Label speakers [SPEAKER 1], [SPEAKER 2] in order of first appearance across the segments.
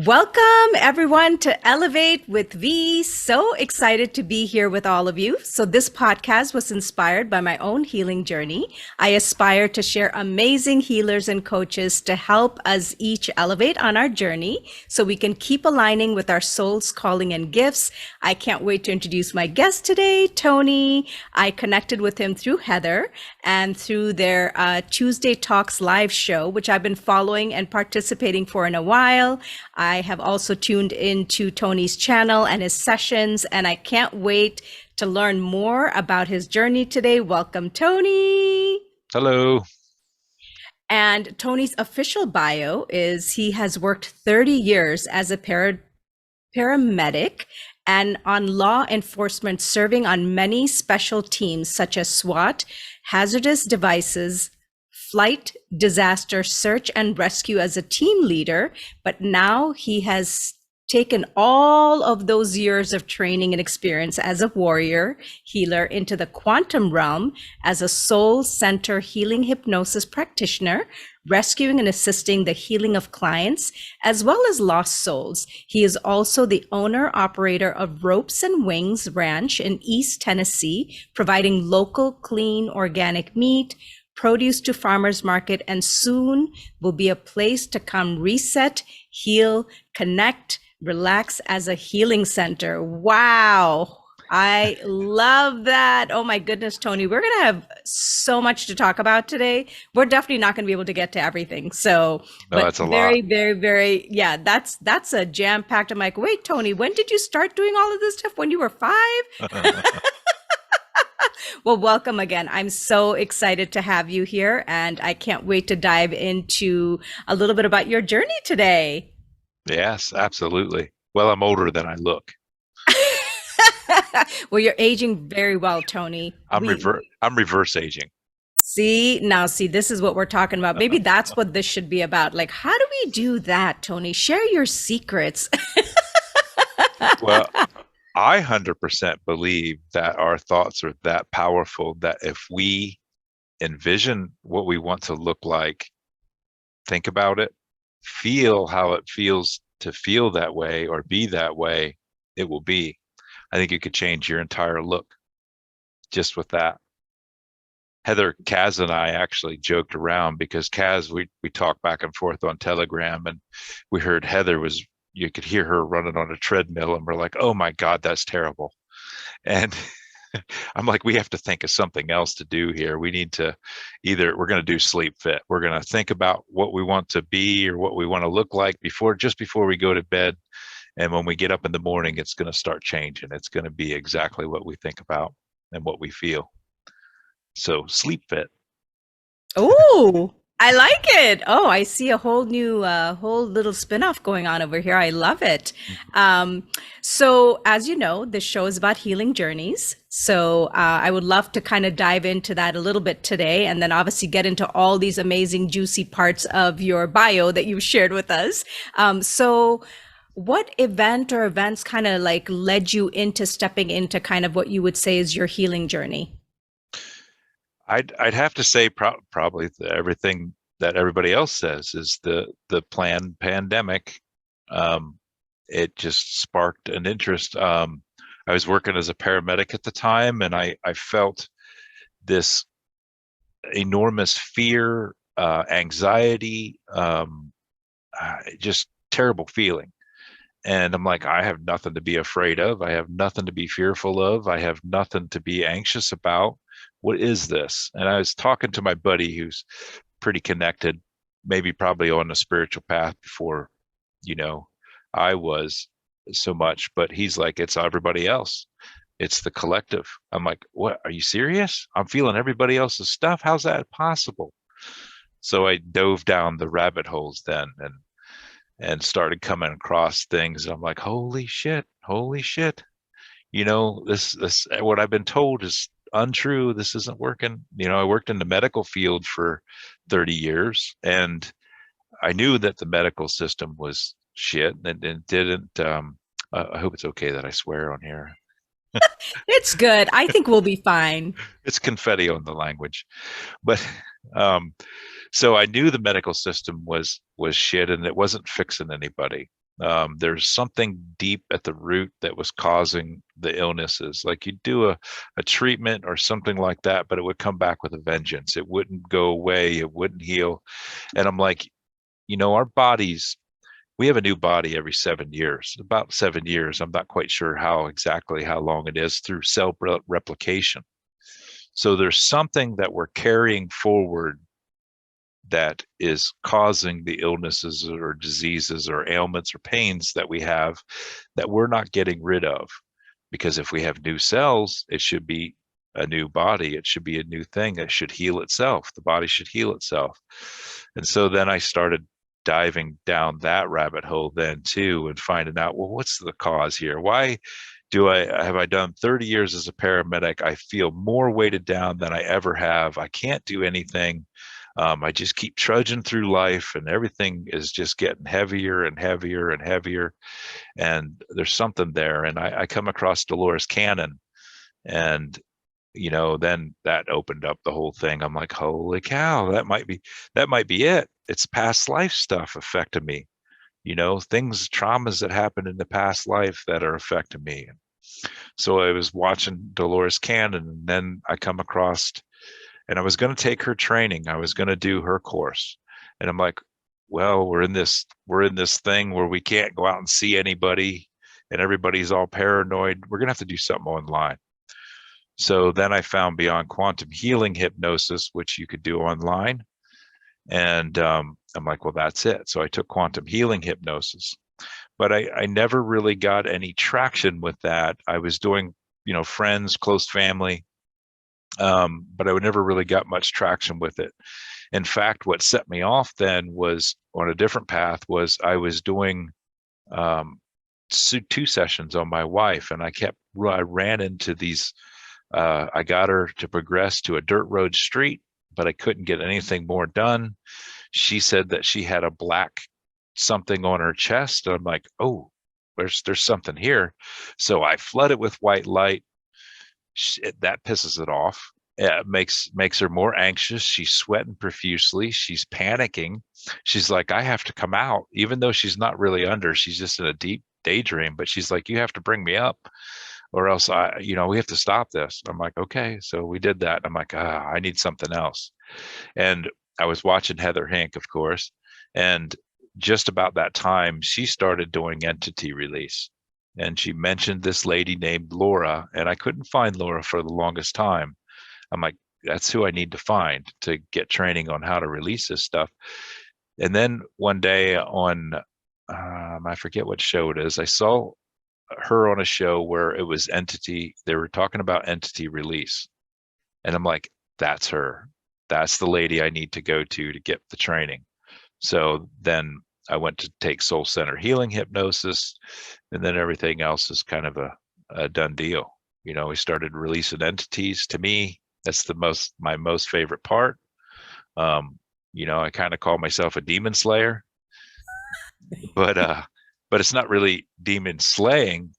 [SPEAKER 1] Welcome everyone to Elevate with V. So excited to be here with all of you. So this podcast was inspired by my own healing journey. I aspire to share amazing healers and coaches to help us each elevate on our journey so we can keep aligning with our soul's calling and gifts. I can't wait to introduce my guest today, Tony. I connected with him through Heather and through their Tuesday Talks live show, which I've been following and participating for in a while. I have also tuned into Tony's channel and his sessions, and I can't wait to learn more about his journey today. Welcome, Tony.
[SPEAKER 2] Hello.
[SPEAKER 1] And Tony's official bio is he has worked 30 years as a paramedic and on law enforcement, serving on many special teams such as SWAT, hazardous devices, flight, disaster, search and rescue as a team leader. But now he has taken all of those years of training and experience as a warrior healer into the quantum realm as a Soul Center Healing Hypnosis practitioner, rescuing and assisting the healing of clients as well as lost souls. He is also the owner operator of Ropes and Wings Ranch in East Tennessee, providing local, clean, organic meat, produce to farmers market, and soon will be a place to come reset, heal, connect, relax as a healing center. Wow. I love that. Oh my goodness, Tony, we're going to have so much to talk about today. We're definitely not going to be able to get to everything. So,
[SPEAKER 2] No,
[SPEAKER 1] but
[SPEAKER 2] that's a
[SPEAKER 1] very,
[SPEAKER 2] lot.
[SPEAKER 1] very, very, yeah, that's a jam-packed. I'm like, wait, Tony, when did you start doing all of this stuff? When you were 5? Well, welcome again. I'm so excited to have you here, and I can't wait to dive into a little bit about your journey today.
[SPEAKER 2] Yes, absolutely. Well, I'm older than I look.
[SPEAKER 1] Well, you're aging very well, Tony.
[SPEAKER 2] I'm reverse aging.
[SPEAKER 1] See, this is what we're talking about. Maybe that's what this should be about. Like, how do we do that, Tony? Share your secrets.
[SPEAKER 2] Well, I 100% believe that our thoughts are that powerful that if we envision what we want to look like, think about it, feel how it feels to feel that way or be that way, it will be. I think you could change your entire look just with that. Heather, Kaz, and I actually joked around because Kaz, we talked back and forth on Telegram, and we heard you could hear her running on a treadmill, and we're like, oh my God, that's terrible. And I'm like, we have to think of something else to do here. We need to we're going to do sleep fit. We're going to think about what we want to be or what we want to look like just before we go to bed. And when we get up in the morning, it's going to start changing. It's going to be exactly what we think about and what we feel. So sleep fit.
[SPEAKER 1] Oh, I like it. Oh, I see a whole new, whole little spin-off going on over here. I love it. So as you know, this show is about healing journeys. So I would love to kind of dive into that a little bit today, and then obviously get into all these amazing, juicy parts of your bio that you've shared with us. So what event or events kind of like led you into stepping into kind of what you would say is your healing journey?
[SPEAKER 2] I'd have to say probably everything that everybody else says is the planned pandemic. It just sparked an interest. I was working as a paramedic at the time, and I felt this enormous fear, anxiety, just terrible feeling. And I'm like, I have nothing to be afraid of. I have nothing to be fearful of. I have nothing to be anxious about. What is this? And I was talking to my buddy who's pretty connected, maybe probably on a spiritual path before, I was so much, but he's like, it's everybody else. It's the collective. I'm like, what? Are you serious? I'm feeling everybody else's stuff. How's that possible? So I dove down the rabbit holes then and started coming across things. And I'm like, holy shit. This what I've been told is untrue. This isn't working. I worked in the medical field for 30 years, and I knew that the medical system was shit, and it didn't. I hope it's okay that I swear on here.
[SPEAKER 1] It's good. I think we'll be fine.
[SPEAKER 2] It's confetti on the language, but so I knew the medical system was shit, and it wasn't fixing anybody. There's something deep at the root that was causing the illnesses. Like you do a treatment or something like that, but it would come back with a vengeance. It wouldn't go away. It wouldn't heal. And I'm like, our bodies, we have a new body every 7 years, about 7 years. I'm not quite sure exactly how long it is through cell replication. So there's something that we're carrying forward that is causing the illnesses or diseases or ailments or pains that we have that we're not getting rid of. Because if we have new cells, it should be a new body. It should be a new thing. It should heal itself. The body should heal itself. And so then I started diving down that rabbit hole then too, and finding out, well, what's the cause here? Why have I done 30 years as a paramedic? I feel more weighted down than I ever have. I can't do anything. I just keep trudging through life, and everything is just getting heavier and heavier and heavier. And there's something there. And I come across Dolores Cannon, and then that opened up the whole thing. I'm like, holy cow, that might be it. It's past life stuff affecting me. Traumas that happened in the past life that are affecting me. So I was watching Dolores Cannon, and then I come across, and I was going to take her training. I was going to do her course. And I'm like, well, we're in this thing where we can't go out and see anybody, and everybody's all paranoid. We're going to have to do something online. So then I found Beyond Quantum Healing Hypnosis, which you could do online. And I'm like, well, that's it. So I took quantum healing hypnosis, but I never really got any traction with that. I was doing, friends, close family, but I never really got much traction with it. In fact, what set me off then was on a different path. Was I was doing 2 sessions on my wife, and I ran into these. I got her to progress to a dirt road street, but I couldn't get anything more done. She said that she had a black something on her chest. And I'm like, oh, there's something here. So I flood it with white light. That pisses it off. It makes her more anxious. She's sweating profusely. She's panicking. She's like, I have to come out, even though she's not really under. She's just in a deep daydream. But she's like, you have to bring me up, or else we have to stop this. I'm like, okay. So we did that. I'm like, I need something else. And I was watching Heather Hink, of course. And just about that time, she started doing entity release. And she mentioned this lady named Laura. And I couldn't find Laura for the longest time. I'm like, that's who I need to find to get training on how to release this stuff. And then one day on, I forget what show it is, I saw her on a show where it was entity. They were talking about entity release. And I'm like, that's her. That's the lady I need to go to get the training. So then I went to take Soul Center Healing Hypnosis, and then everything else is kind of a done deal. We started releasing entities. To me, that's my most favorite part. I kind of call myself a demon slayer, but it's not really demon slaying.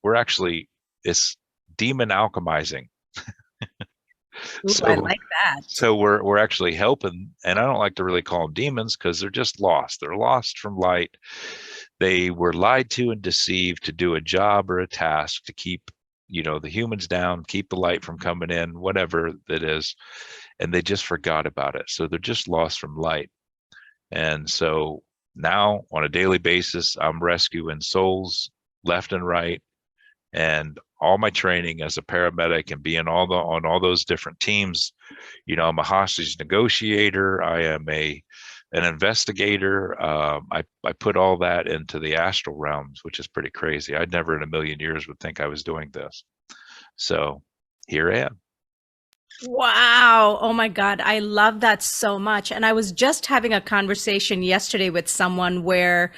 [SPEAKER 2] It's demon alchemizing.
[SPEAKER 1] Ooh, I like that.
[SPEAKER 2] So we're actually helping, and I don't like to really call them demons because they're just lost. They're lost from light. They were lied to and deceived to do a job or a task to keep, the humans down, keep the light from coming in, whatever that is, and they just forgot about it. So they're just lost from light. And so now on a daily basis, I'm rescuing souls left and right. And all my training as a paramedic and being on all those different teams, I'm a hostage negotiator. I am an investigator. I put all that into the astral realms, which is pretty crazy. I'd never in a million years would think I was doing this. So here I am.
[SPEAKER 1] Wow. Oh my God. I love that so much. And I was just having a conversation yesterday with someone where,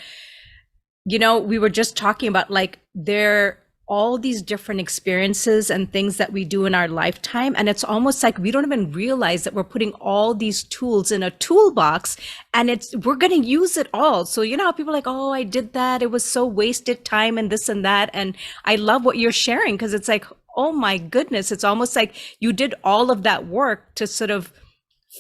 [SPEAKER 1] we were just talking about there all these different experiences and things that we do in our lifetime. And it's almost like we don't even realize that we're putting all these tools in a toolbox, and we're going to use it all. So, how people are like, oh, I did that. It was so wasted time and this and that. And I love what you're sharing, because it's like, oh my goodness, it's almost like you did all of that work to sort of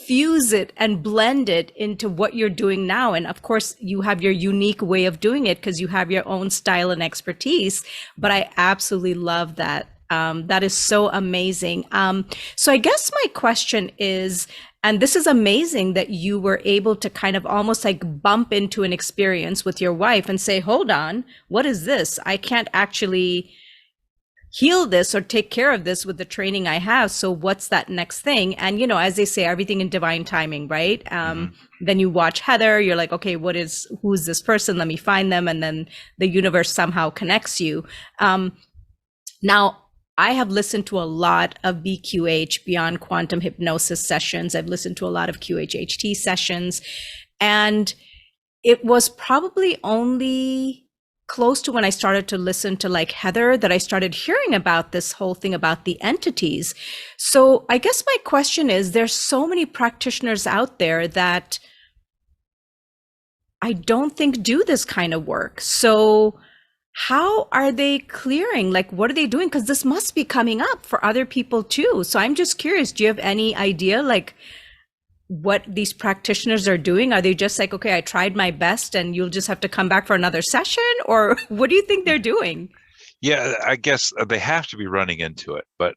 [SPEAKER 1] fuse it and blend it into what you're doing now. And of course, you have your unique way of doing it because you have your own style and expertise. But I absolutely love that. That is so amazing. So I guess my question is, and this is amazing that you were able to kind of almost like bump into an experience with your wife and say, hold on, what is this? I can't actually heal this or take care of this with the training I have. So what's that next thing? And, you know, as they say, everything in divine timing, right? Then you watch Heather, you're like, okay, who's this person? Let me find them. And then the universe somehow connects you. Now, I have listened to a lot of BQH, Beyond Quantum Hypnosis sessions. I've listened to a lot of QHHT sessions. And it was probably only close to when I started to listen to like Heather that I started hearing about this whole thing about the entities. So I guess my question is, there's so many practitioners out there that I don't think do this kind of work. So how are they clearing? Like, what are they doing? Because this must be coming up for other people too. So I'm just curious, do you have any idea like what these practitioners are doing? Are they just like, okay, I tried my best and you'll just have to come back for another session? Or what do you think they're doing?
[SPEAKER 2] Yeah, I guess they have to be running into it, but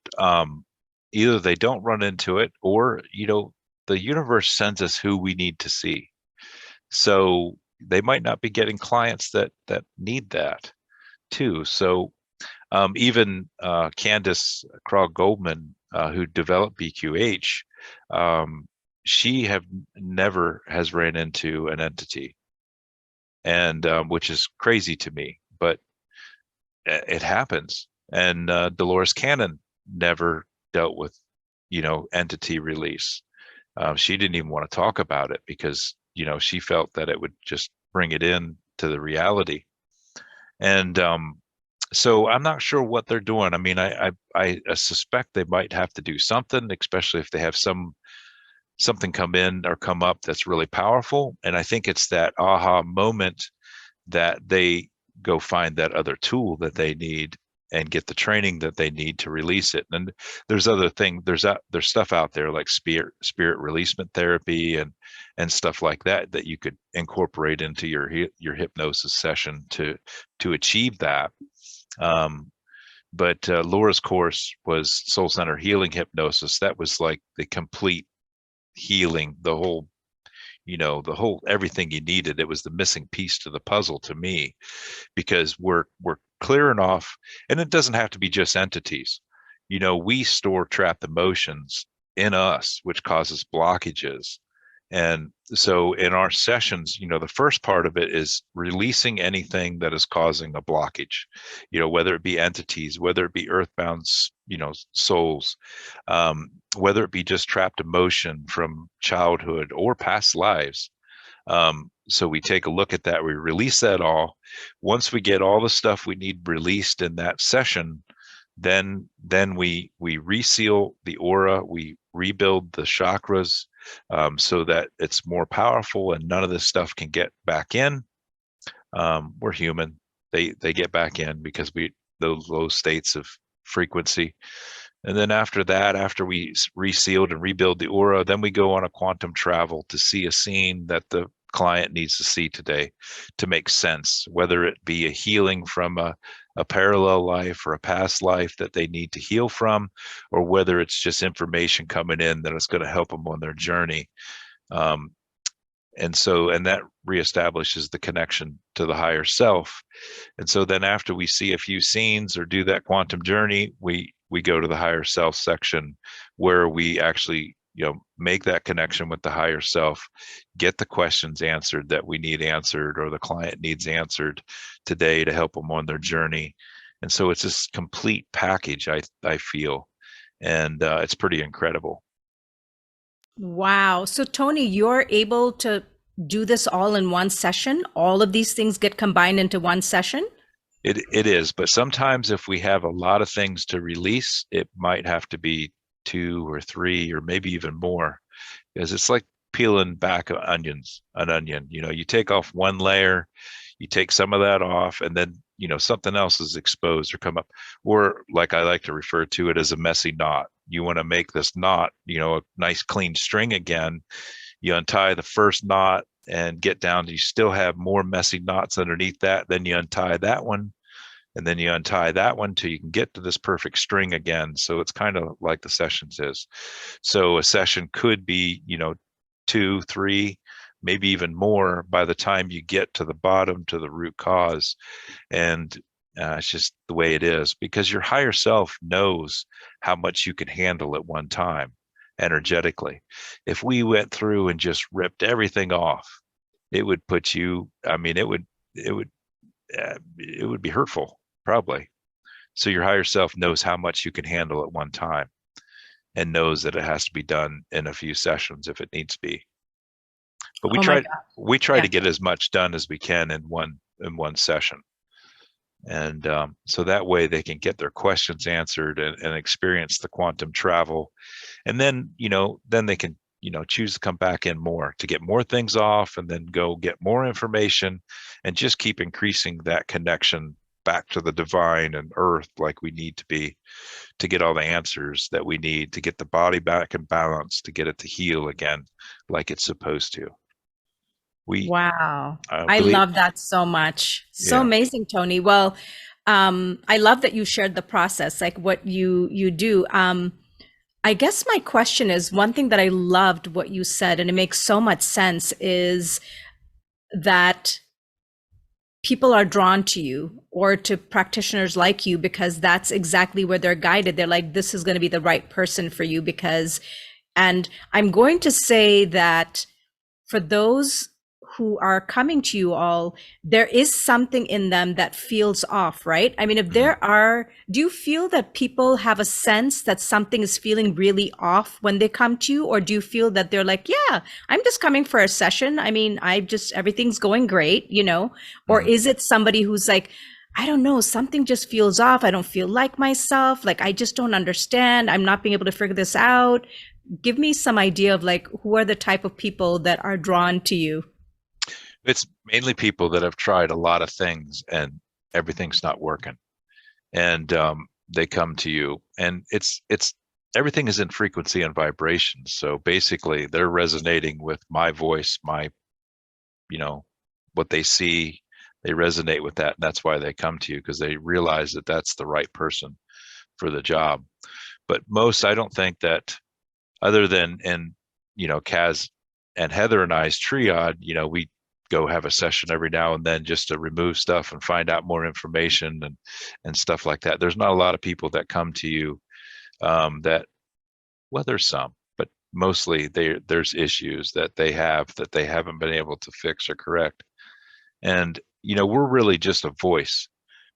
[SPEAKER 2] either they don't run into it, or, you know, the universe sends us who we need to see. So they might not be getting clients that need that too. So even Candace Krog Goldman, who developed BQH, she never has ran into an entity, and which is crazy to me, but it happens. And Dolores Cannon never dealt with, you know, entity release. She didn't even want to talk about it because, you know, she felt that it would just bring it in to the reality. And so I'm not sure what they're doing. I mean, I suspect they might have to do something, especially if they have something come in or come up that's really powerful. And I think it's that aha moment that they go find that other tool that they need and get the training that they need to release it. And there's other things, there's stuff out there like spirit releasement therapy and stuff like that you could incorporate into your hypnosis session to achieve that. But Laura's course was Soul Center Healing Hypnosis. That was like the complete healing, the whole, you know, the whole everything you needed. It was the missing piece to the puzzle to me, because we're clearing off, and it doesn't have to be just entities. You know, we store trapped emotions in us, which causes blockages. And so in our sessions, you know, the first part of it is releasing anything that is causing a blockage, you know, whether it be entities, whether it be earthbound, you know, souls, whether it be just trapped emotion from childhood or past lives. So we take a look at that, we release that all. Once we get all the stuff we need released in that session, then we reseal the aura, we rebuild the chakras, so that it's more powerful and none of this stuff can get back in. We're human. They get back in because those low states of frequency. And then after that, after we resealed and rebuild the aura, then we go on a quantum travel to see a scene that the client needs to see today to make sense, whether it be a healing from a parallel life or a past life that they need to heal from, or whether it's just information coming in that is going to help them on their journey. And that reestablishes the connection to the higher self. And so then after we see a few scenes or do that quantum journey, we go to the higher self section, where we actually, you know, make that connection with the higher self, get the questions answered that we need answered or the client needs answered today to help them on their journey. And so it's this complete package, I feel, and it's pretty incredible.
[SPEAKER 1] Wow. So Tony, you're able to do this all in one session? All of these things get combined into one session?
[SPEAKER 2] It is, but sometimes if we have a lot of things to release, it might have to be 2 or 3 or maybe even more, because it's like peeling back an onion. You know, you take off one layer, you take some of that off, and then, you know, something else is exposed or come up, or like I like to refer to it as a messy knot. you want to make this knot, a nice clean string again. You untie the first knot and get down, you still have more messy knots underneath that. Then you untie that one, and then you untie that one till you can get to this perfect string again. So it's kind of like the sessions is. So a session could be, 2, 3, maybe even more by the time you get to the bottom, to the root cause. And it's just the way it is, because your higher self knows how much you can handle at one time energetically. If we went through and just ripped everything off, it would put you, it would be hurtful, probably. So your higher self knows how much you can handle at one time, and knows that it has to be done in a few sessions if it needs to be. But
[SPEAKER 1] Oh my God.
[SPEAKER 2] we try
[SPEAKER 1] Yeah.
[SPEAKER 2] to get as much done as we can in one session. And so that way they can get their questions answered and experience the quantum travel. And then, then they can, choose to come back in more to get more things off, and then go get more information, and just keep increasing that connection back to the divine and earth, like we need to be, to get all the answers that we need to get the body back in balance, to get it to heal again like it's supposed to.
[SPEAKER 1] Wow.
[SPEAKER 2] I
[SPEAKER 1] I
[SPEAKER 2] believe,
[SPEAKER 1] love that so much. So
[SPEAKER 2] yeah.
[SPEAKER 1] amazing, Tony. Well, I love that you shared the process, like what you do. I guess my question is, one thing that I loved what you said, and it makes so much sense, is that people are drawn to you or to practitioners like you because that's exactly where they're guided. They're like, this is going to be the right person for you because, and I'm going to say that for those who are coming to you all, there is something in them that feels off, right? I mean, if
[SPEAKER 2] Mhm.
[SPEAKER 1] do you feel that people have a sense that something is feeling really off when they come to you? Or do you feel that they're like, yeah, I'm just coming for a session. I mean, everything's going great, Or
[SPEAKER 2] Mhm.
[SPEAKER 1] is it somebody who's like, I don't know, something just feels off. I don't feel like myself. Like, I just don't understand. I'm not being able to figure this out. Give me some idea of like, who are the type of people that are drawn to you?
[SPEAKER 2] It's mainly people that have tried a lot of things and everything's not working. And they come to you, and it's everything is in frequency and vibration. So basically they're resonating with my voice, my, what they see, they resonate with that. And that's why they come to you, because they realize that that's the right person for the job. But most, I don't think that, other than in, Kaz and Heather and I's triad, we go have a session every now and then just to remove stuff and find out more information and stuff like that. There's not a lot of people that come to you that, well, there's some, but mostly there's issues that they have that they haven't been able to fix or correct. And, we're really just a voice.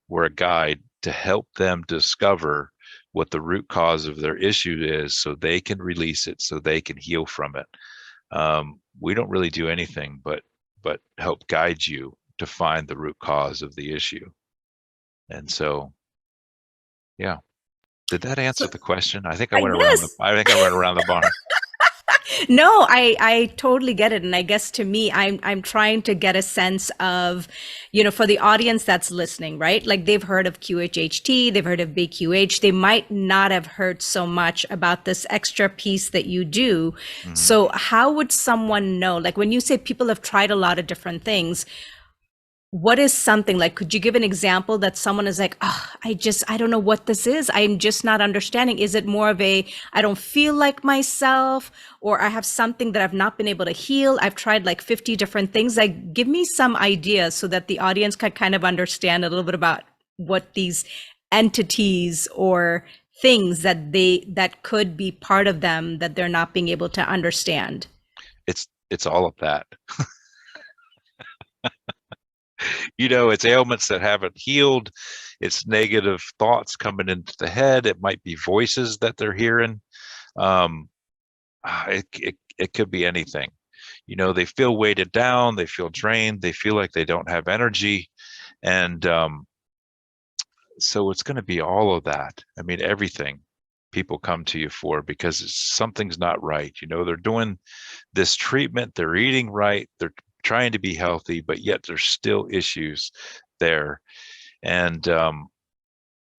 [SPEAKER 2] We're a guide to help them discover what the root cause of their issue is, so they can release it, so they can heal from it. We don't really do anything but help guide you to find the root cause of the issue. And so, yeah. Did that answer
[SPEAKER 1] So,
[SPEAKER 2] the question? I think
[SPEAKER 1] yes.
[SPEAKER 2] I went around the barn.
[SPEAKER 1] No, I totally get it. And I guess to me, I'm trying to get a sense of, for the audience that's listening, right? Like they've heard of QHHT, they've heard of BQH. They might not have heard so much about this extra piece that you do.
[SPEAKER 2] Mhm.
[SPEAKER 1] So how would someone know? Like when you say people have tried a lot of different things, what is something like, could you give an example that someone is like, oh, I don't know what this is. I'm just not understanding. Is it more of I don't feel like myself, or I have something that I've not been able to heal? I've tried like 50 different things. Like, give me some ideas so that the audience can kind of understand a little bit about what these entities or things that could be part of them that they're not being able to understand.
[SPEAKER 2] It's all of that. It's ailments that haven't healed. It's negative thoughts coming into the head. It might be voices that they're hearing. Um, it could be anything. They feel weighted down. They feel drained. They feel like they don't have energy. And so it's going to be all of that. I mean, everything people come to you for, because something's not right. They're doing this treatment, they're eating right, they're trying to be healthy, but yet there's still issues there. And yeah,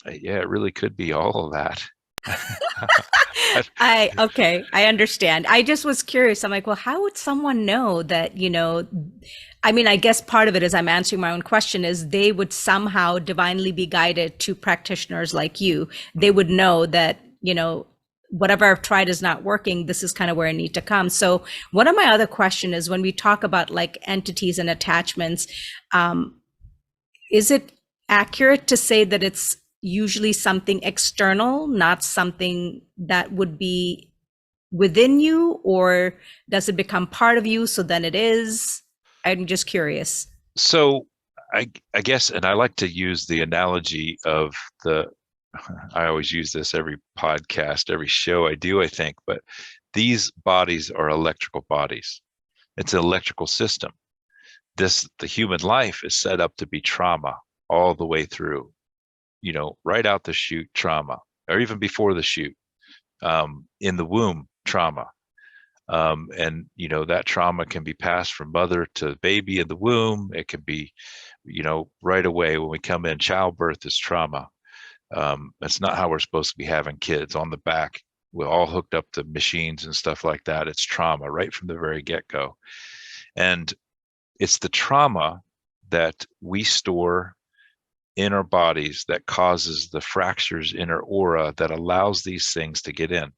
[SPEAKER 2] it really could be all of that.
[SPEAKER 1] Okay, I understand. I just was curious. I'm like, well, how would someone know that, I mean, I guess part of it is I'm answering my own question is they would somehow divinely be guided to practitioners like you. They would know that, whatever I've tried is not working. This is kind of where I need to come. So one of my other question is when we talk about like entities and attachments, um, is it accurate to say that it's usually something external, not something that would be within you, or does it become part of you? So then it is. I'm just curious.
[SPEAKER 2] So I guess, and I like to use the analogy of the, I always use this every podcast, every show I do, I think, but these bodies are electrical bodies. It's an electrical system. The human life is set up to be trauma all the way through, right out the chute trauma, or even before the chute, in the womb trauma. And that trauma can be passed from mother to baby in the womb. It can be, right away when we come in. Childbirth is trauma. That's not how we're supposed to be having kids on the back. We're all hooked up to machines and stuff like that. It's trauma right from the very get-go. And it's the trauma that we store in our bodies that causes the fractures in our aura that allows these things to get in.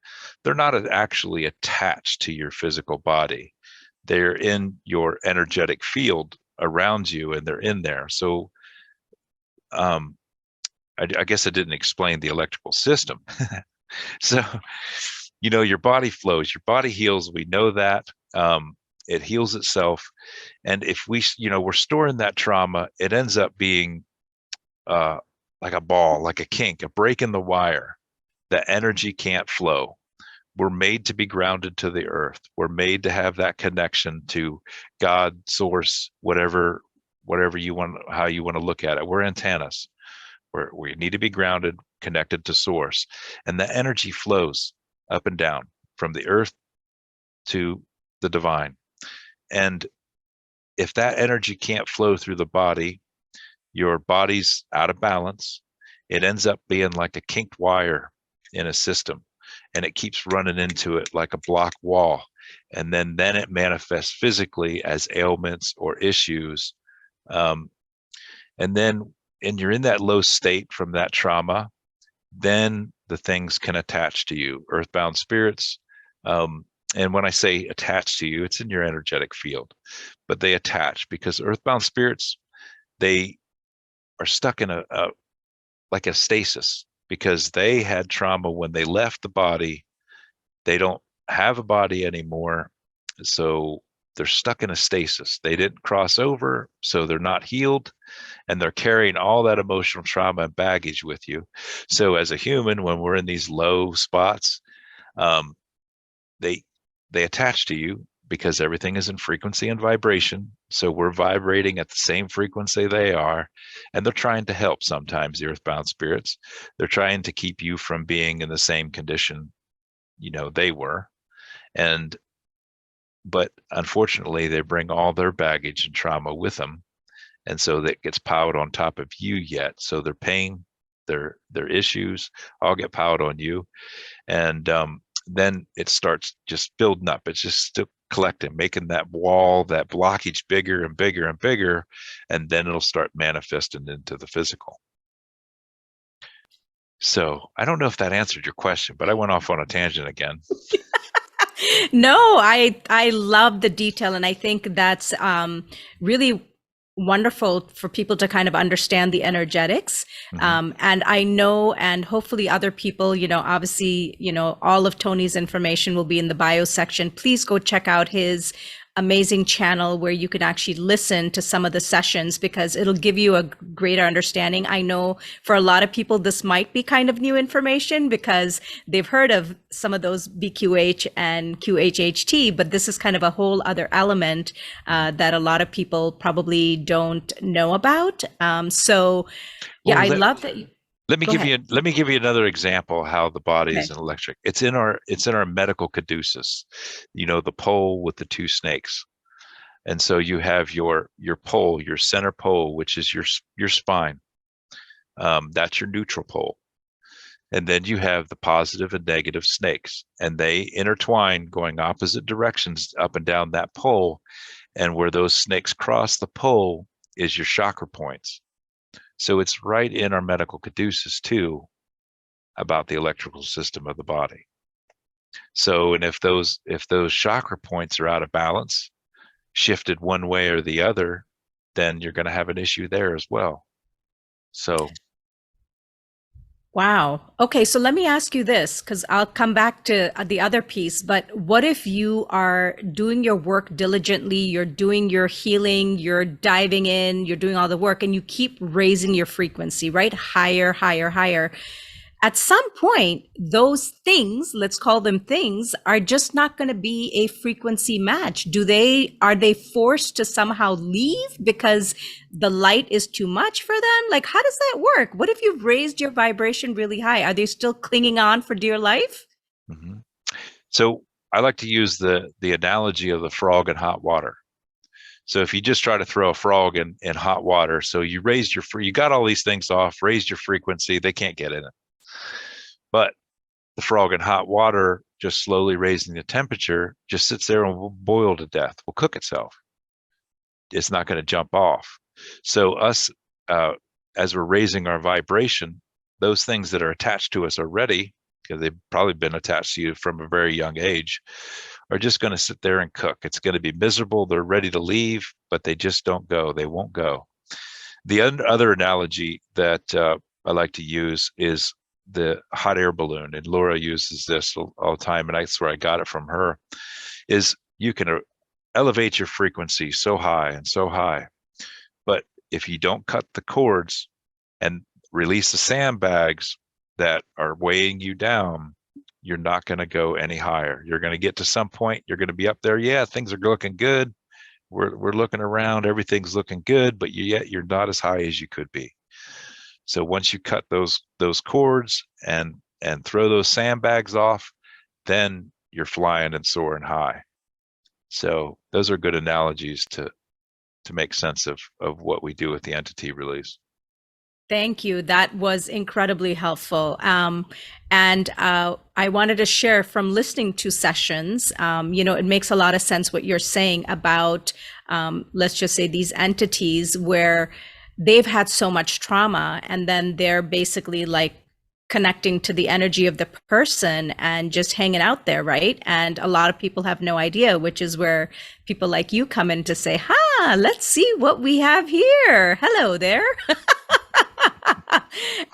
[SPEAKER 2] They're not actually attached to your physical body. They're in your energetic field around you, and they're in there. So I guess I didn't explain the electrical system. So, your body flows, your body heals. We know that. It heals itself. And if we're storing that trauma, it ends up being like a ball, like a kink, a break in the wire. The energy can't flow. We're made to be grounded to the earth. We're made to have that connection to God, source, whatever you want, how you want to look at it. We're antennas. We need to be grounded, connected to source. And the energy flows up and down from the earth to the divine. And if that energy can't flow through the body, your body's out of balance. It ends up being like a kinked wire in a system, and it keeps running into it like a block wall. And then it manifests physically as ailments or issues. And you're in that low state from that trauma, then the things can attach to you, earthbound spirits. And when I say attach to you, it's in your energetic field, but they attach because earthbound spirits, they are stuck in like a stasis because they had trauma when they left the body. They don't have a body anymore. So they're stuck in a stasis. They didn't cross over, so they're not healed, and they're carrying all that emotional trauma and baggage with you. So as a human, when we're in these low spots, they attach to you because everything is in frequency and vibration. So we're vibrating at the same frequency they are, and they're trying to help sometimes, the earthbound spirits. They're trying to keep you from being in the same condition, they were. But unfortunately, they bring all their baggage and trauma with them. And so that gets piled on top of you yet. So their pain, their issues all get piled on you. And then it starts just building up. It's just still collecting, making that wall, that blockage bigger and bigger and bigger. And then it'll start manifesting into the physical. So I don't know if that answered your question, but I went off on a tangent again.
[SPEAKER 1] No, I love the detail, and I think that's really wonderful for people to kind of understand the energetics. And I know, and hopefully other people, obviously, all of Tony's information will be in the bio section. Please go check out his amazing channel where you can actually listen to some of the sessions because it'll give you a greater understanding. I know for a lot of people, this might be kind of new information because they've heard of some of those BQH and QHHT, but this is kind of a whole other element that a lot of people probably don't know about. So yeah, I love that.
[SPEAKER 2] Let me give you another example how the body is an electric. It's in our medical caduceus, the pole with the two snakes. And so you have your pole, your center pole, which is your spine. That's your neutral pole. And then you have the positive and negative snakes, and they intertwine going opposite directions up and down that pole. And where those snakes cross the pole is your chakra points. So it's right in our medical caduceus too about the electrical system of the body. So, and if those chakra points are out of balance, shifted one way or the other, then you're going to have an issue there as well. So,
[SPEAKER 1] Wow. Okay, so let me ask you this, because I'll come back to the other piece. But what if you are doing your work diligently, you're doing your healing, you're diving in, you're doing all the work, and you keep raising your frequency, right? Higher, higher, higher. At some point, those things, let's call them things, are just not going to be a frequency match. Are they forced to somehow leave because the light is too much for them? Like, how does that work? What if you've raised your vibration really high? Are they still clinging on for dear life?
[SPEAKER 2] mhm. So I like to use the analogy of the frog in hot water. So if you just try to throw a frog in hot water, so you you got all these things off, raised your frequency, they can't get in it. But the frog in hot water, just slowly raising the temperature, just sits there and will boil to death, will cook itself. It's not going to jump off. So us, as we're raising our vibration, those things that are attached to us already, because they've probably been attached to you from a very young age, are just going to sit there and cook. It's going to be miserable. They're ready to leave, but they just don't go. They won't go. The other analogy that I like to use is the hot air balloon, and Laura uses this all the time, and that's where I got it from her, is you can elevate your frequency so high and so high, but if you don't cut the cords and release the sandbags that are weighing you down, you're not going to go any higher. You're going to get to some point, you're going to be up there. Yeah, things are looking good. We're looking around, everything's looking good, but yet you're not as high as you could be. So once you cut those cords and throw those sandbags off, then you're flying and soaring high. So those are good analogies to make sense of what we do with the entity release.
[SPEAKER 1] Thank you. That was incredibly helpful. And I wanted to share from listening to sessions, it makes a lot of sense what you're saying about, let's just say, these entities where they've had so much trauma and then they're basically like connecting to the energy of the person and just hanging out there, right? And a lot of people have no idea, which is where people like you come in to say, let's see what we have here. Hello there.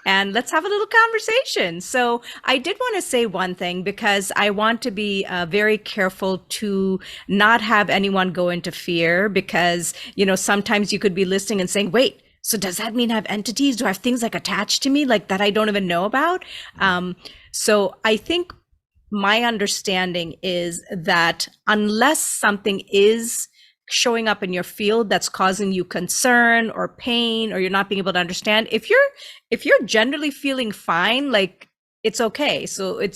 [SPEAKER 1] And let's have a little conversation. So I did want to say one thing, because I want to be very careful to not have anyone go into fear, because, sometimes you could be listening and saying, wait, so does that mean I have entities? Do I have things like attached to me, like that I don't even know about? So I think my understanding is that unless something is showing up in your field that's causing you concern or pain, or you're not being able to understand, if you're generally feeling fine, like, it's okay. So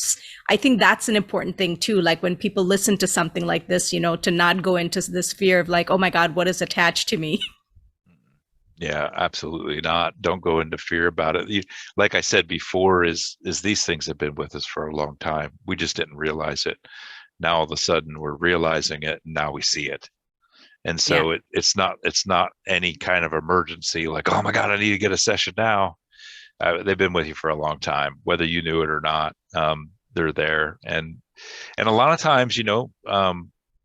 [SPEAKER 1] I think that's an important thing too. Like when people listen to something like this, to not go into this fear of like, oh my God, what is attached to me?
[SPEAKER 2] Yeah, absolutely not. Don't go into fear about it. Like I said before, is these things have been with us for a long time. We just didn't realize it. Now all of a sudden we're realizing it, and now we see it. And so
[SPEAKER 1] Yeah.
[SPEAKER 2] it's not any kind of emergency like, oh my God, I need to get a session now. They've been with you for a long time, whether you knew it or not. They're there, and a lot of times,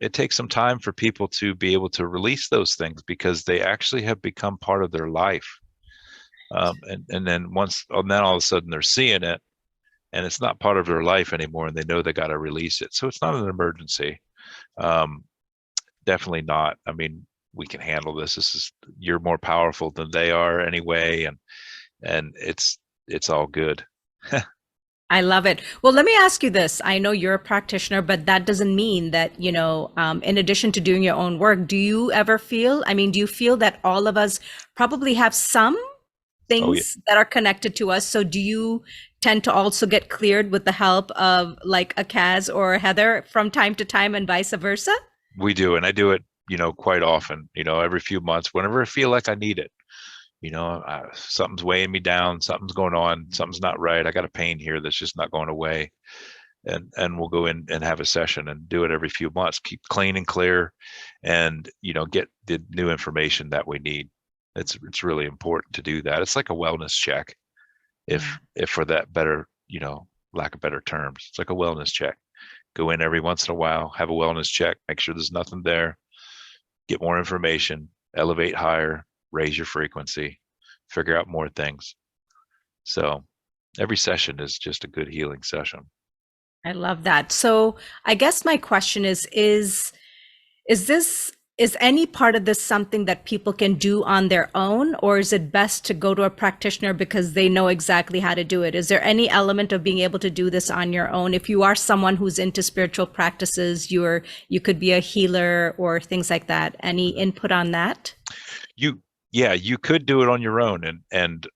[SPEAKER 2] it takes some time for people to be able to release those things because they actually have become part of their life. And then then all of a sudden they're seeing it, and it's not part of their life anymore, and they know they got to release it. So it's not an emergency. Definitely not. I mean, we can handle this. You're more powerful than they are anyway, and it's all good.
[SPEAKER 1] I love it. Well, let me ask you this. I know you're a practitioner, but that doesn't mean that, in addition to doing your own work, do you feel that all of us probably have some
[SPEAKER 2] Oh yeah,
[SPEAKER 1] things that are connected to us? So do you tend to also get cleared with the help of like a Kaz or a Heather from time to time, and vice versa?
[SPEAKER 2] we do, and I do it, quite often. Every few months, whenever I feel like I need it. Something's weighing me down, something's going on, something's not right. I got a pain here that's just not going away. And we'll go in and have a session and do it every few months, keep clean and clear, and get the new information that we need. It's really important to do that. It's like a wellness check,
[SPEAKER 1] Yeah.
[SPEAKER 2] if for that better, lack of better terms. It's like a wellness check. Go in every once in a while, have a wellness check, make sure there's nothing there, get more information, elevate higher, raise your frequency, figure out more things. So every session is just a good healing session.
[SPEAKER 1] I love that. So I guess my question is any part of this something that people can do on their own, or is it best to go to a practitioner because they know exactly how to do it? Is there any element of being able to do this on your own? If you are someone who's into spiritual practices, you could be a healer or things like that. Any input on that?
[SPEAKER 2] You could do it on your own, and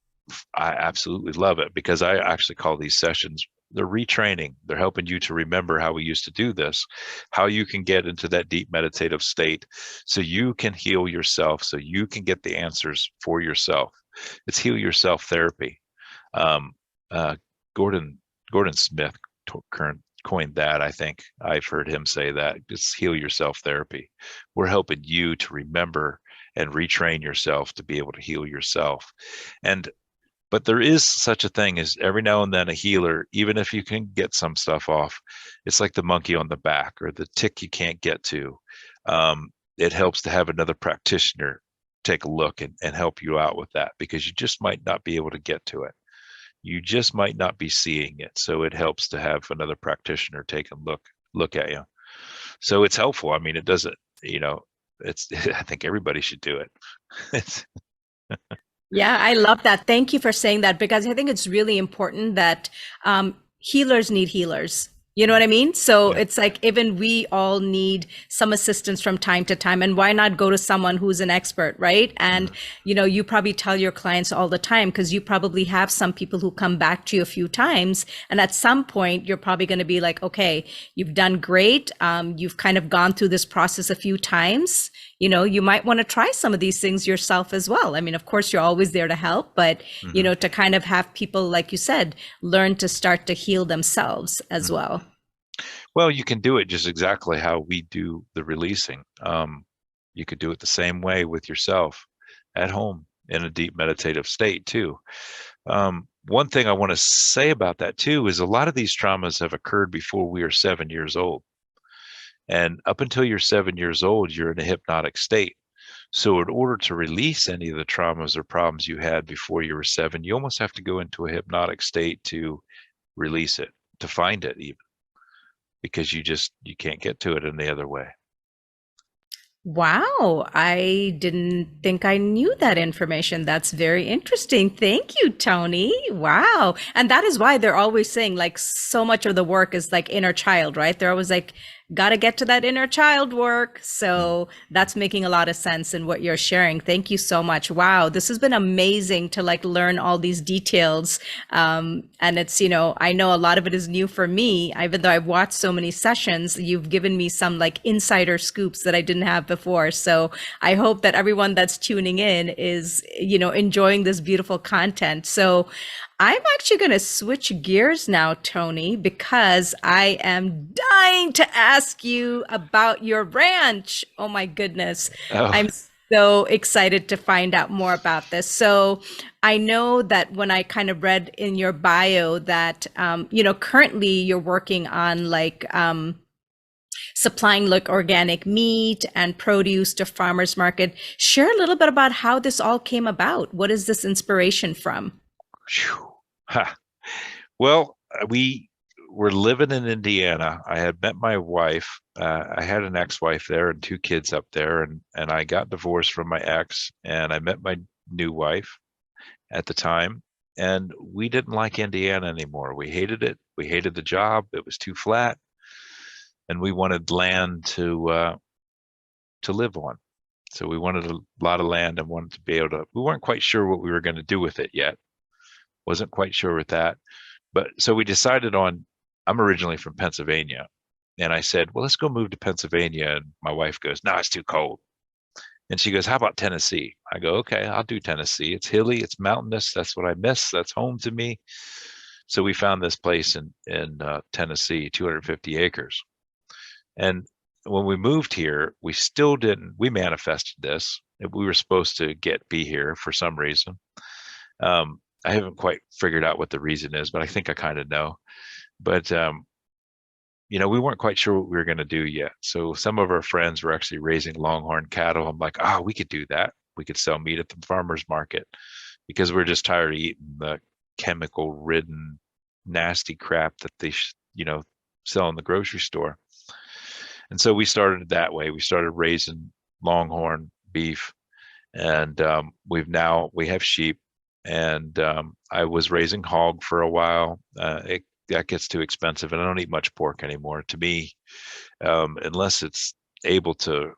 [SPEAKER 2] I absolutely love it, because I actually call these sessions, they're retraining. They're helping you to remember how we used to do this, how you can get into that deep meditative state so you can heal yourself, so you can get the answers for yourself. It's heal yourself therapy. Um, Gordon Smith coined that. I think I've heard him say that. It's heal yourself therapy. We're helping you to remember and retrain yourself to be able to heal yourself. But there is such a thing as every now and then a healer, even if you can get some stuff off, it's like the monkey on the back or the tick you can't get to. It helps to have another practitioner take a look and help you out with that, because you just might not be able to get to it. You just might not be seeing it. So it helps to have another practitioner take a look at you. So it's helpful. I mean, it doesn't, I think everybody should do it.
[SPEAKER 1] Yeah, I love that. Thank you for saying that, because I think it's really important that healers need healers. You know what I mean? So
[SPEAKER 2] Yeah.
[SPEAKER 1] it's like even we all need some assistance from time to time. And why not go to someone who's an expert, right? And, you probably tell your clients all the time, because you probably have some people who come back to you a few times. And at some point, you're probably going to be like, okay, you've done great. You've kind of gone through this process a few times. You might want to try some of these things yourself as well. I mean, of course, you're always there to help, but, to kind of have people, like you said, learn to start to heal themselves as well.
[SPEAKER 2] Well, you can do it just exactly how we do the releasing. You could do it the same way with yourself at home in a deep meditative state too. One thing I want to say about that too is a lot of these traumas have occurred before we are 7 years old. And up until you're 7 years old, you're in a hypnotic state. So in order to release any of the traumas or problems you had before you were 7, you almost have to go into a hypnotic state to release it, to find it even, because you can't get to it any other way.
[SPEAKER 1] Wow, I didn't think I knew that information. That's very interesting. Thank you, Tony. Wow. And that is why they're always saying like so much of the work is like inner child, right? They're always like, got to get to that inner child work. So that's making a lot of sense in what you're sharing. Thank you so much. Wow, this has been amazing to like learn all these details. And it's, I know a lot of it is new for me, even though I've watched so many sessions. You've given me some like insider scoops that I didn't have before. So I hope that everyone that's tuning in is, enjoying this beautiful content. So I'm actually going to switch gears now, Tony, because I am dying to ask you about your ranch. Oh my goodness.
[SPEAKER 2] Oh.
[SPEAKER 1] I'm so excited to find out more about this. So I know that when I kind of read in your bio that, currently you're working on like, supplying like organic meat and produce to farmers market. Share a little bit about how this all came about. What is this inspiration from?
[SPEAKER 2] Well, we were living in Indiana. I had met my wife. I had an ex-wife there and 2 kids up there, and I got divorced from my ex, and I met my new wife at the time, and we didn't like Indiana anymore. We hated it. We hated the job. It was too flat, and we wanted land to live on. So we wanted a lot of land and wanted to be able to. We weren't quite sure what we were going to do with it yet. Wasn't quite sure with that. But so we decided on, I'm originally from Pennsylvania. And I said, well, let's go move to Pennsylvania. And my wife goes, no, it's too cold. And she goes, how about Tennessee? I go, okay, I'll do Tennessee. It's hilly, it's mountainous. That's what I miss. That's home to me. So we found this place in Tennessee, 250 acres. And when we moved here, we still didn't. We manifested this. We were supposed to be here for some reason. I haven't quite figured out what the reason is, but I think I kind of know. But we weren't quite sure what we were going to do yet. So some of our friends were actually raising longhorn cattle. I'm like, we could do that. We could sell meat at the farmer's market because we're just tired of eating the chemical-ridden, nasty crap that they, sell in the grocery store. And so we started that way. We started raising longhorn beef, and we have sheep, and I was raising hog for a while. That gets too expensive, and I don't eat much pork anymore. To me, unless it's able to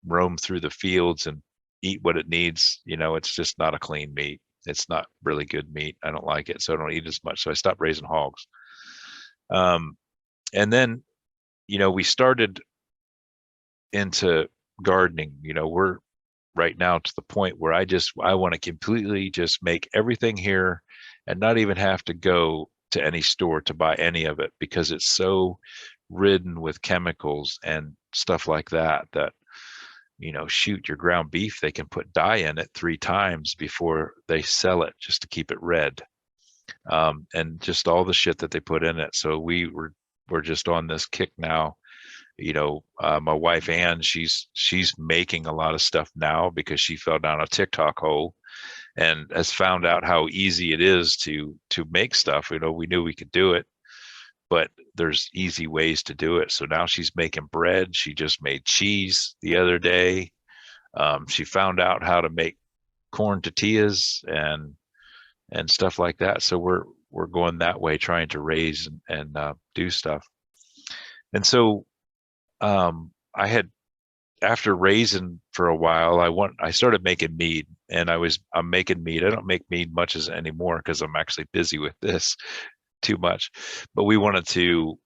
[SPEAKER 2] roam through the fields and eat what it needs, it's just not a clean meat. It's not really good meat. I don't like it, so I don't eat as much. So I stopped raising hogs. And then, we started into gardening. We're right now to the point where I want to completely just make everything here and not even have to go to any store to buy any of it, because it's so ridden with chemicals and stuff like that shoot, your ground beef, they can put dye in it 3 times before they sell it just to keep it red, and just all the shit that they put in it. So we're just on this kick now. My wife Ann, she's making a lot of stuff now because she fell down a TikTok hole and has found out how easy it is to make stuff. We knew we could do it, but there's easy ways to do it. So now she's making bread. She just made cheese the other day. She found out how to make corn tortillas and stuff like that. So we're going that way, trying to raise and do stuff. And so I had, after raising for a while, I started making mead, and I'm making mead. I don't make mead much as anymore because I'm actually busy with this too much. But we wanted to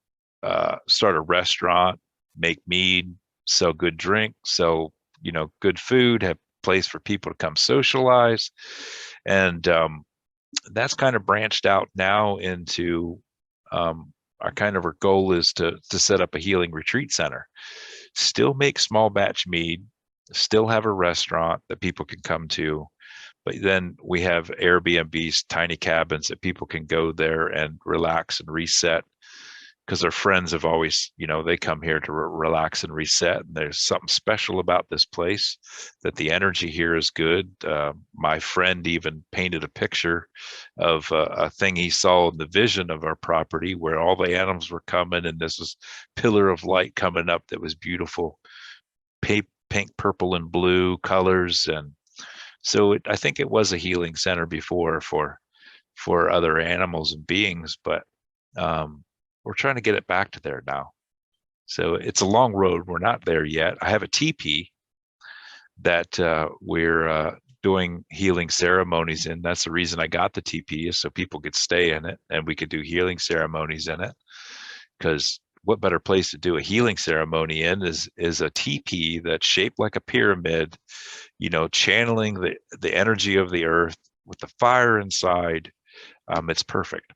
[SPEAKER 2] start a restaurant, make mead, sell good drink, sell good food, have a place for people to come socialize, and that's kind of branched out now into our goal is to set up a healing retreat center. Still make small batch mead, still have a restaurant that people can come to, but then we have Airbnbs, tiny cabins that people can go there and relax and reset, because their friends have always, they come here to relax and reset. And there's something special about this place, that the energy here is good. My friend even painted a picture of a thing he saw in the vision of our property where all the animals were coming, and this was pillar of light coming up that was beautiful, pink, purple, and blue colors. And so I think it was a healing center before for other animals and beings, but we're trying to get it back to there now. So it's a long road. We're not there yet. I have a teepee that we're doing healing ceremonies in. That's the reason I got the teepee, is so people could stay in it and we could do healing ceremonies in it. Because what better place to do a healing ceremony in is a teepee that's shaped like a pyramid, channeling the energy of the earth with the fire inside. It's perfect.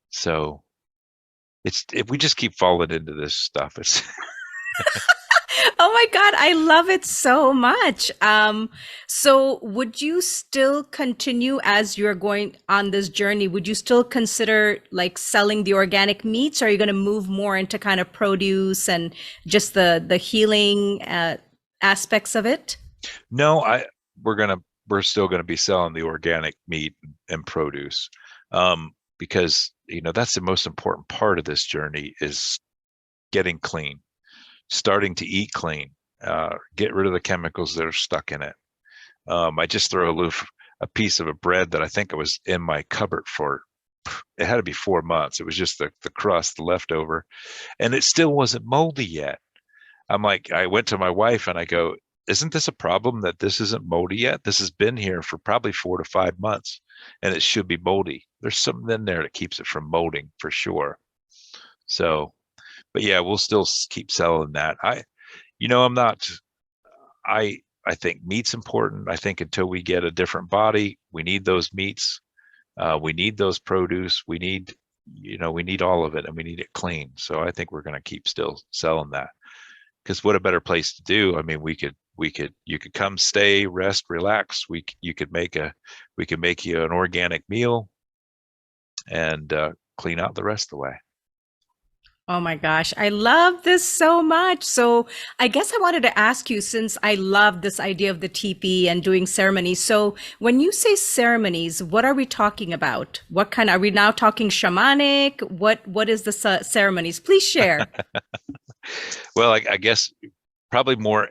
[SPEAKER 2] So if we just keep falling into this stuff, it's
[SPEAKER 1] Oh my God, I love it so much. So would you still continue as you're going on this journey? Would you still consider like selling the organic meats? Or are you going to move more into kind of produce and just the healing aspects of it?
[SPEAKER 2] No, we're still gonna be selling the organic meat and produce, because that's the most important part of this journey, is getting clean, starting to eat clean, get rid of the chemicals that are stuck in it. I just threw a piece of a bread that I think it was in my cupboard for, it had to be 4 months. It was just the crust, the leftover, and it still wasn't moldy yet. I went to my wife and I go, isn't this a problem that this isn't moldy yet? This has been here for probably 4 to 5 months and it should be moldy. There's something in there that keeps it from molding for sure. So, but yeah, we'll still keep selling that. I'm not, I I think meat's important. I think until we get a different body, we need those meats. We need those produce. We need, we need all of it, and we need it clean. So I think we're going to keep still selling that, because what a better place to do. I mean, you could come, stay, rest, relax. You could make you an organic meal and clean out the rest of the way.
[SPEAKER 1] Oh my gosh, I love this so much. So I guess I wanted to ask you, since I love this idea of the teepee and doing ceremonies. So when you say ceremonies, what are we talking about? What kind, are we now talking shamanic? What is the ceremonies? Please share.
[SPEAKER 2] Well, I guess probably more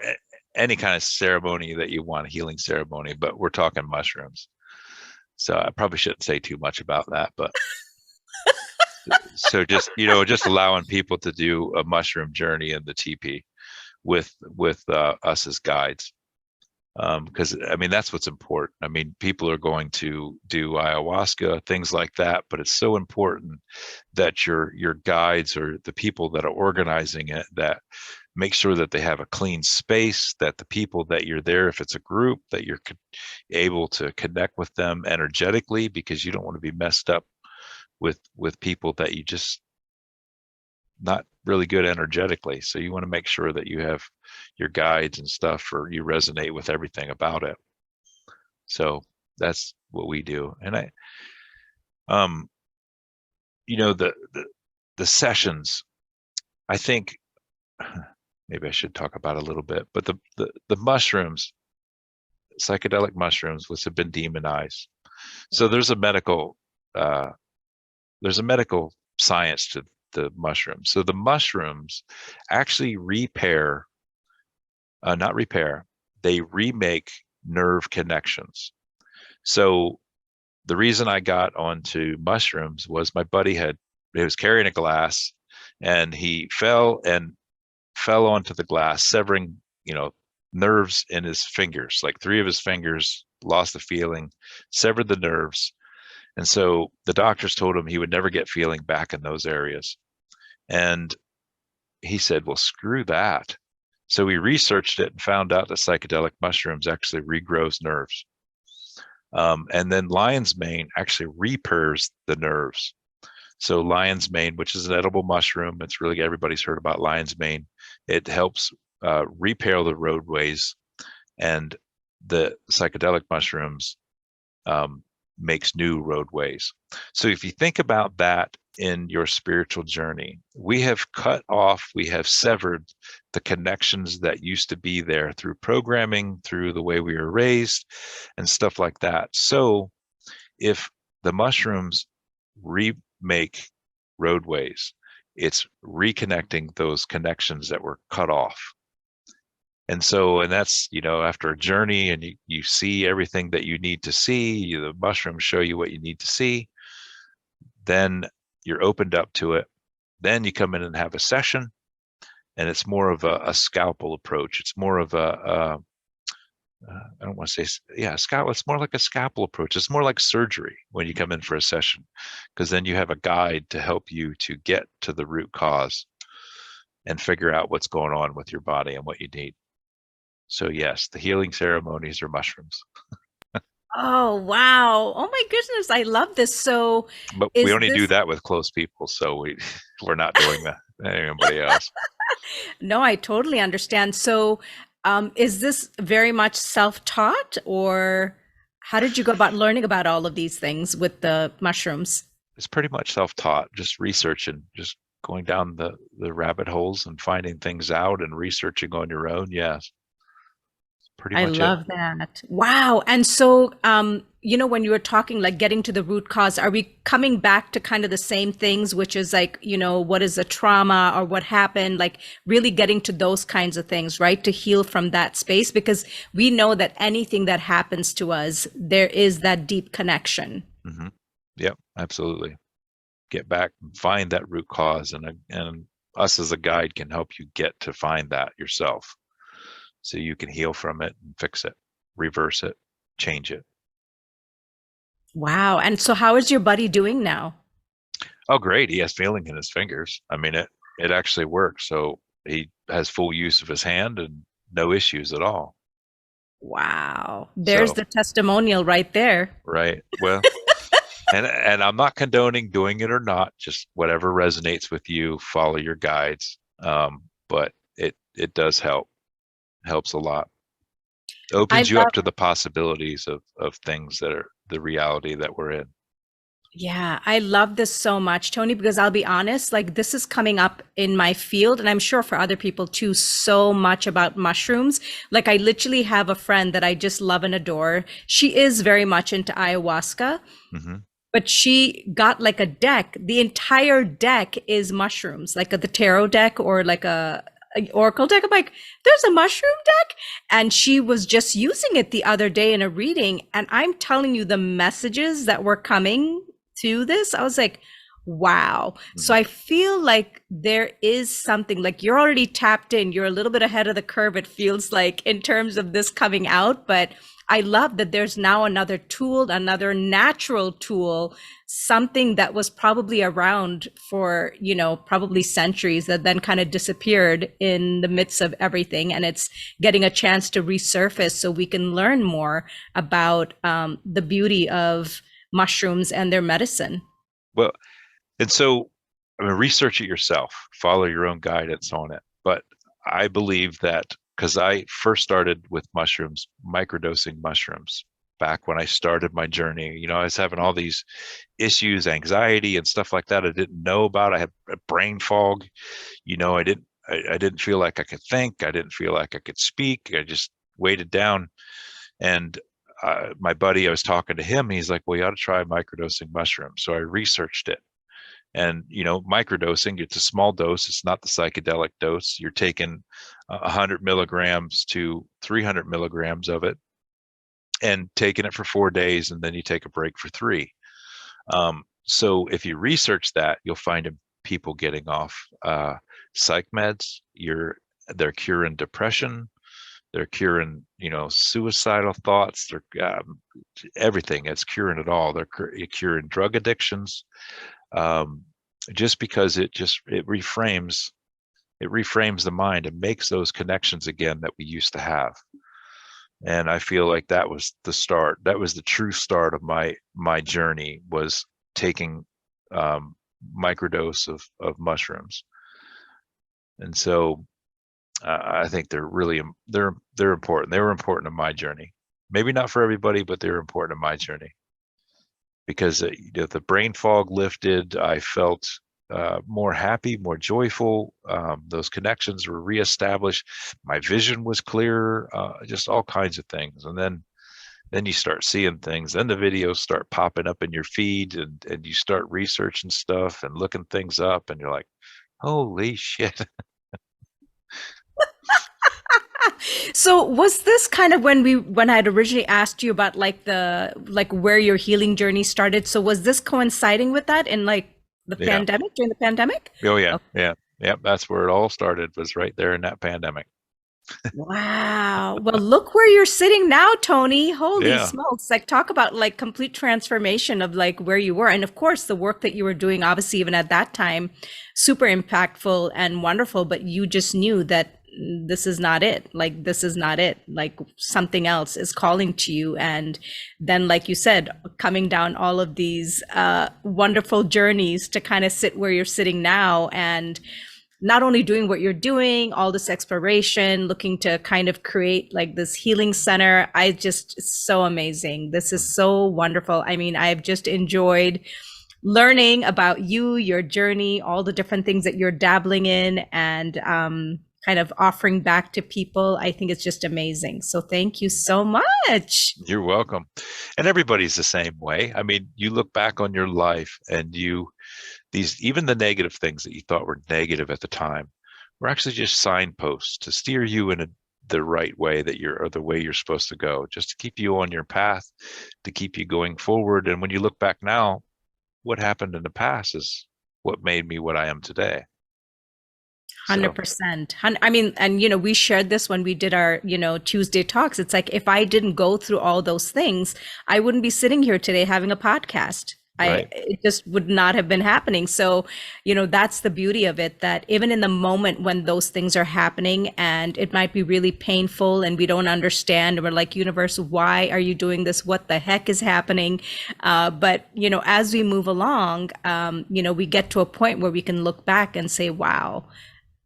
[SPEAKER 2] any kind of ceremony that you want, a healing ceremony, but we're talking mushrooms. So I probably shouldn't say too much about that, but so just allowing people to do a mushroom journey in the teepee with us as guides, because I mean that's what's important. I mean, people are going to do ayahuasca, things like that, but it's so important that your guides or the people that are organizing it, that make sure that they have a clean space, that the people that you're there, if it's a group, that you're able to connect with them energetically, because you don't want to be messed up with people that you just not really good energetically. So you want to make sure that you have your guides and stuff, or you resonate with everything about it. So that's what we do. And the sessions, I think maybe I should talk about a little bit, but the mushrooms, psychedelic mushrooms, which have been demonized. So there's a medical science to the mushrooms. So the mushrooms actually they remake nerve connections. So the reason I got onto mushrooms was my buddy he was carrying a glass, and he fell onto the glass, severing, nerves in his fingers. Like 3 of his fingers lost the feeling, severed the nerves. And so the doctors told him he would never get feeling back in those areas. And he said, well, screw that. So we researched it and found out that psychedelic mushrooms actually regrows nerves. And then lion's mane actually repairs the nerves. So lion's mane, which is an edible mushroom, it's really, everybody's heard about lion's mane. It helps repair the roadways, and the psychedelic mushrooms makes new roadways. So if you think about that in your spiritual journey, we have severed the connections that used to be there through programming, through the way we were raised and stuff like that. So if the mushrooms remake roadways, it's reconnecting those connections that were cut off. And that's, after a journey, and you see everything that you need to see, the mushrooms show you what you need to see, then you're opened up to it. Then you come in and have a session, and it's more of a scalpel approach. It's more of I don't want to say, scalpel. It's more like a scalpel approach. It's more like surgery when you come in for a session, because then you have a guide to help you to get to the root cause and figure out what's going on with your body and what you need. So yes, the healing ceremonies are mushrooms.
[SPEAKER 1] Oh, wow. Oh my goodness, I love this. So
[SPEAKER 2] But we
[SPEAKER 1] is
[SPEAKER 2] only do
[SPEAKER 1] this,
[SPEAKER 2] that with close people, so we're not doing that to anybody else.
[SPEAKER 1] no, I totally understand. So is this very much self-taught, or how did you go about learning about all of these things with the mushrooms?
[SPEAKER 2] It's pretty much self-taught, just researching, just going down the rabbit holes and finding things out and researching on your own. Yes, pretty
[SPEAKER 1] I
[SPEAKER 2] much it.
[SPEAKER 1] love that. Wow. And so, when you were talking, like getting to the root cause, are we coming back to kind of the same things, which is like, what is a trauma or what happened? Like really getting to those kinds of things, right? To heal from that space, because we know that anything that happens to us, there is that deep connection.
[SPEAKER 2] Mm-hmm. Yep, absolutely. Get back and find that root cause, and us as a guide can help you get to find that yourself, so you can heal from it and fix it, reverse it, change it.
[SPEAKER 1] Wow. And so how is your buddy doing now?
[SPEAKER 2] Oh, great. He has feeling in his fingers. I mean, it actually works. So he has full use of his hand and no issues at all.
[SPEAKER 1] Wow. There's
[SPEAKER 2] So,
[SPEAKER 1] the testimonial right there.
[SPEAKER 2] right. Well, and I'm not condoning doing it or not, just whatever resonates with you, follow your guides. But it does helps a lot.
[SPEAKER 1] I
[SPEAKER 2] Opens you up
[SPEAKER 1] love
[SPEAKER 2] to the possibilities of things that are the reality that we're in.
[SPEAKER 1] Yeah, I love this so much, Tony, because I'll be honest, like this is coming up in my field, and I'm sure for other people too, so much about mushrooms. Like I literally have a friend that I just love and adore. She is very much into ayahuasca,
[SPEAKER 2] Hmm.
[SPEAKER 1] but she got like a deck. The entire deck is mushrooms, like the tarot deck or like a oracle deck. I'm like, there's a mushroom deck, and she was just using it the other day in a reading. And I'm telling you, the messages that were coming to this, I was like, wow. So
[SPEAKER 2] Hmm.
[SPEAKER 1] I feel like there is something like you're already tapped in. You're a little bit ahead of the curve. It feels like in terms of this coming out, but I love that there's now another tool, another natural tool, something that was probably around for, probably centuries that then kind of disappeared in the midst of everything. And it's getting a chance to resurface so we can learn more about the beauty of mushrooms and their medicine.
[SPEAKER 2] Well, and so, I mean, research it yourself, follow your own guidance on it. But I believe that because I first started with mushrooms, microdosing mushrooms, back when I started my journey, I was having all these issues, anxiety and stuff like that I didn't know about. I had a brain fog. I didn't feel like I could think. I didn't feel like I could speak. I just weighted down. And my buddy, I was talking to him. He's like, "Well, you ought to try microdosing mushrooms." So I researched it. And microdosing, it's a small dose. It's not the psychedelic dose. You're taking 100 milligrams to 300 milligrams of it and taking it for 4 days, and then you take a break for three. So if you research that, you'll find people getting off psych meds. They're curing depression. They're curing, suicidal thoughts. They're everything. It's curing it all. They're curing drug addictions. Um, just because it reframes the mind and makes those connections again that we used to have. And I feel like that was the start. That was the true start of my journey, was taking microdose of mushrooms. And so I think they're important. They were important in my journey. Maybe not for everybody, but they're important in my journey because the brain fog lifted. I felt more happy, more joyful. Those connections were reestablished. My vision was clearer. Just all kinds of things. And then you start seeing things. Then the videos start popping up in your feed, and you start researching stuff and looking things up, and you're like, holy shit.
[SPEAKER 1] So was this kind of when I had originally asked you about like where your healing journey started? So was this coinciding with that in like the
[SPEAKER 2] Yeah.
[SPEAKER 1] pandemic, during the pandemic?
[SPEAKER 2] Oh yeah.
[SPEAKER 1] Oh,
[SPEAKER 2] Yeah. Yeah. That's where it all started, was right there in that pandemic.
[SPEAKER 1] wow. Well, look where you're sitting now, Tony. Holy
[SPEAKER 2] Yeah.
[SPEAKER 1] smokes. Like talk about like complete transformation of like where you were. And of course, the work that you were doing, obviously, even at that time, super impactful and wonderful, but you just knew that this is not it. Like, this is not it. Like, something else is calling to you. And then, like you said, coming down all of these wonderful journeys to kind of sit where you're sitting now, and not only doing what you're doing, all this exploration, looking to kind of create like this healing center. It's so amazing. This is so wonderful. I mean, I've just enjoyed learning about you, your journey, all the different things that you're dabbling in, and kind of offering back to people. I think it's just amazing. So thank you so much.
[SPEAKER 2] You're welcome. And everybody's the same way. I mean, you look back on your life, and even the negative things that you thought were negative at the time were actually just signposts to steer you in the right way, or the way you're supposed to go, just to keep you on your path, to keep you going forward. And when you look back now, what happened in the past is what made me what I am today. So
[SPEAKER 1] 100%. I mean, and we shared this when we did our, Tuesday talks. It's like if I didn't go through all those things, I wouldn't be sitting here today having a podcast.
[SPEAKER 2] Right.
[SPEAKER 1] It just would not have been happening. So, that's the beauty of it, that even in the moment when those things are happening and it might be really painful and we don't understand, and we're like, universe, why are you doing this? What the heck is happening? But, as we move along, we get to a point where we can look back and say, wow,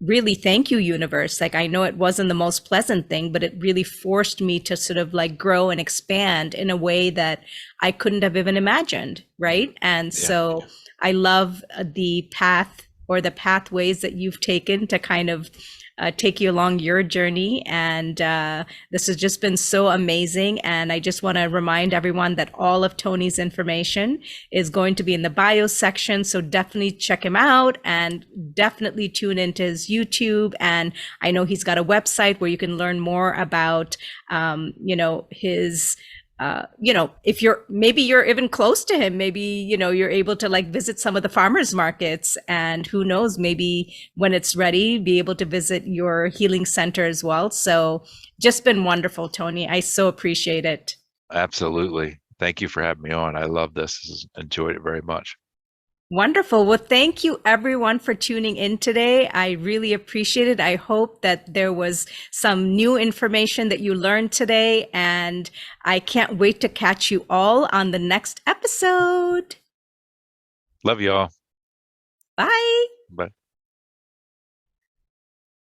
[SPEAKER 1] really, thank you, universe. Like, I know it wasn't the most pleasant thing, but it really forced me to sort of like grow and expand in a way that I couldn't have even imagined. Right. And
[SPEAKER 2] Yeah.
[SPEAKER 1] so I love the path or the pathways that you've taken to kind of take you along your journey. And this has just been so amazing. And I just want to remind everyone that all of Tony's information is going to be in the bio section. So definitely check him out and definitely tune into his YouTube. And I know he's got a website where you can learn more about, his if you're even close to him, maybe, you're able to like visit some of the farmers markets, and who knows, maybe when it's ready, be able to visit your healing center as well. So just been wonderful, Tony. I so appreciate it.
[SPEAKER 2] Absolutely. Thank you for having me on. I love this. Enjoyed it very much.
[SPEAKER 1] Wonderful. Well, thank you everyone for tuning in today. I really appreciate it. I hope that there was some new information that you learned today, and I can't wait to catch you all on the next episode.
[SPEAKER 2] Love y'all.
[SPEAKER 1] Bye.
[SPEAKER 2] Bye.